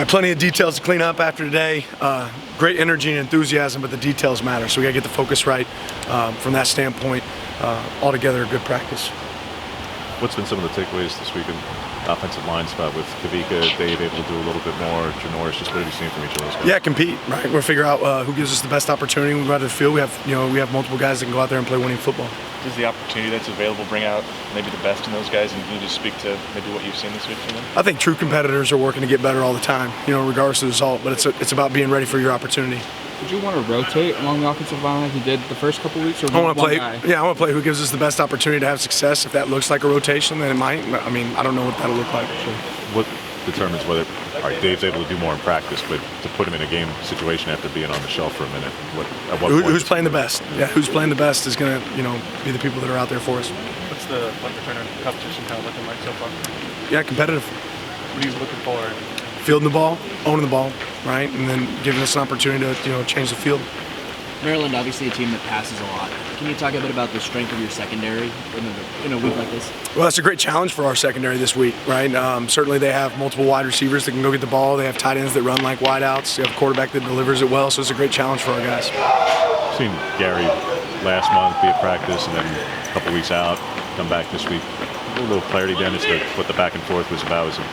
Plenty of details to clean up after today. Great energy and enthusiasm, but the details matter. So we got to get the focus right from that standpoint. Altogether, a good practice. What's been some of the takeaways this week in offensive line spot with Kavika, Dave able to do a little bit more, Janoris? Just what have you seen from each of those guys? Yeah, compete, right? We'll figure out who gives us the best opportunity when we go out to the field. We have multiple guys that can go out there and play winning football. Does the opportunity that's available bring out maybe the best in those guys, and can you just speak to maybe what you've seen this week from them? I think true competitors are working to get better all the time, regardless of the result, but it's about being ready for your opportunity. Would you want to rotate along the offensive line like you did the first couple of weeks, or I want to play. guy? Yeah, I want to play who gives us the best opportunity to have success. If that looks like a rotation, then it might. I mean, I don't know what that'll look like. So. What determines whether Dave's able to do more in practice, but to put him in a game situation after being on the shelf for a minute? Who's playing the best? Yeah, who's playing the best is going to be the people that are out there for us. What's the punt returner competition kind of looking like so far? Yeah, competitive. What are you looking for? Fielding the ball, owning the ball, right, and then giving us an opportunity to change the field. Maryland, obviously a team that passes a lot. Can you talk a bit about the strength of your secondary in a week like this? Well, that's a great challenge for our secondary this week, right? Certainly they have multiple wide receivers that can go get the ball. They have tight ends that run like wideouts. They have a quarterback that delivers it well, so it's a great challenge for our guys. I've seen Gary last month be at practice and then a couple weeks out, come back this week. A little clarity then as to what the back and forth was about. Was it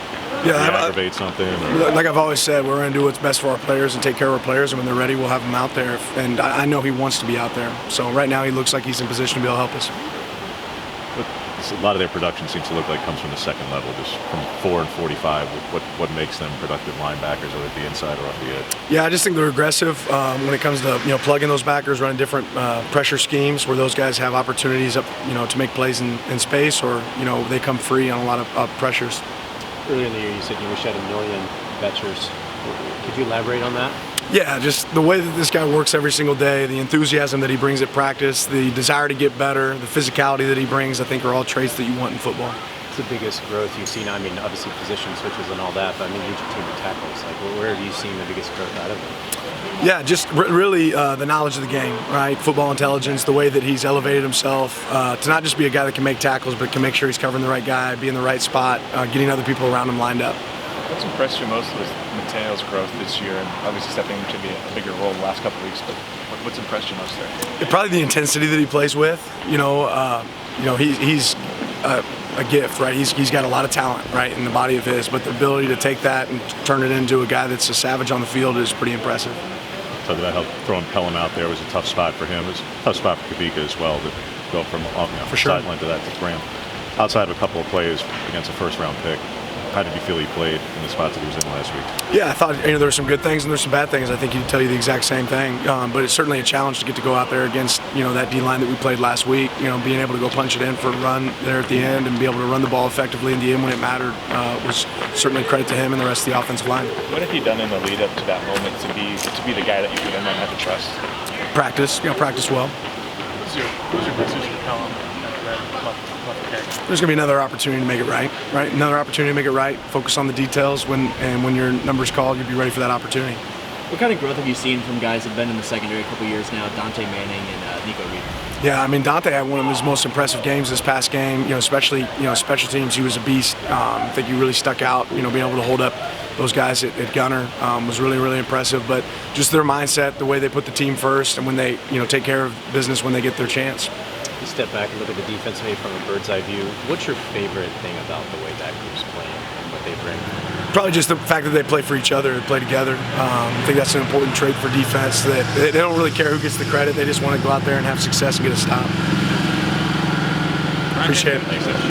aggravate something? Or? Like I've always said, we're going to do what's best for our players and take care of our players, and when they're ready, we'll have them out there. And I know he wants to be out there. So right now he looks like he's in position to be able to help us. But a lot of their production seems to look like it comes from the second level, just from 4 and 45. What makes them productive linebackers, whether it be inside or off the edge? Yeah, I just think they're aggressive when it comes to plugging those backers, running different pressure schemes where those guys have opportunities up to make plays in space, or they come free on a lot of pressures. Earlier in the year, you said you wish you had 1 million betchers. Could you elaborate on that? Yeah, just the way that this guy works every single day, the enthusiasm that he brings at practice, the desire to get better, the physicality that he brings, I think are all traits that you want in football. What's the biggest growth you've seen? I mean, obviously position switches and all that, but I mean, lead your team to tackles. Like, where have you seen the biggest growth out of it? Yeah, just really the knowledge of the game, right? Football intelligence, the way that he's elevated himself to not just be a guy that can make tackles, but can make sure he's covering the right guy, be in the right spot, getting other people around him lined up. What's impressed you most with Mateo's growth this year, and obviously stepping into a bigger role the last couple of weeks, but what's impressed you most there? Probably the intensity that he plays with. He's a gift, right? He's got a lot of talent, right, in the body of his, but the ability to take that and turn it into a guy that's a savage on the field is pretty impressive. Talk about how throwing Pelham out there was a tough spot for him. It was a tough spot for Kavika as well to go from sideline to that to Graham. Outside of a couple of plays against a first-round pick, how did you feel he played in the spots that he was in last week? Yeah, I thought there were some good things and there's some bad things. I think he'd tell you the exact same thing. But it's certainly a challenge to get to go out there against that D-line that we played last week. Being able to go punch it in for a run there at the end and be able to run the ball effectively in the end when it mattered was certainly a credit to him and the rest of the offensive line. What have you done in the lead up to that moment to be the guy that you could have to trust? Practice, practice well. What's your message for Pelham after that left kick? There's going to be another opportunity to make it right? Another opportunity to make it right. Focus on the details. When your number's called, you'll be ready for that opportunity. What kind of growth have you seen from guys that have been in the secondary a couple years now, Dante Manning and Nico Reed? Yeah, I mean, Dante had one of his most impressive games this past game. Especially special teams, he was a beast. I think he really stuck out. Being able to hold up those guys at gunner was really, really impressive. But just their mindset, the way they put the team first, and when they take care of business when they get their chance. You step back and look at the defense maybe from a bird's eye view. What's your favorite thing about the way that group's playing and what they bring? Probably just the fact that they play for each other, they play together. I think that's an important trait for defense. That they don't really care who gets the credit. They just want to go out there and have success and get a stop. Appreciate it.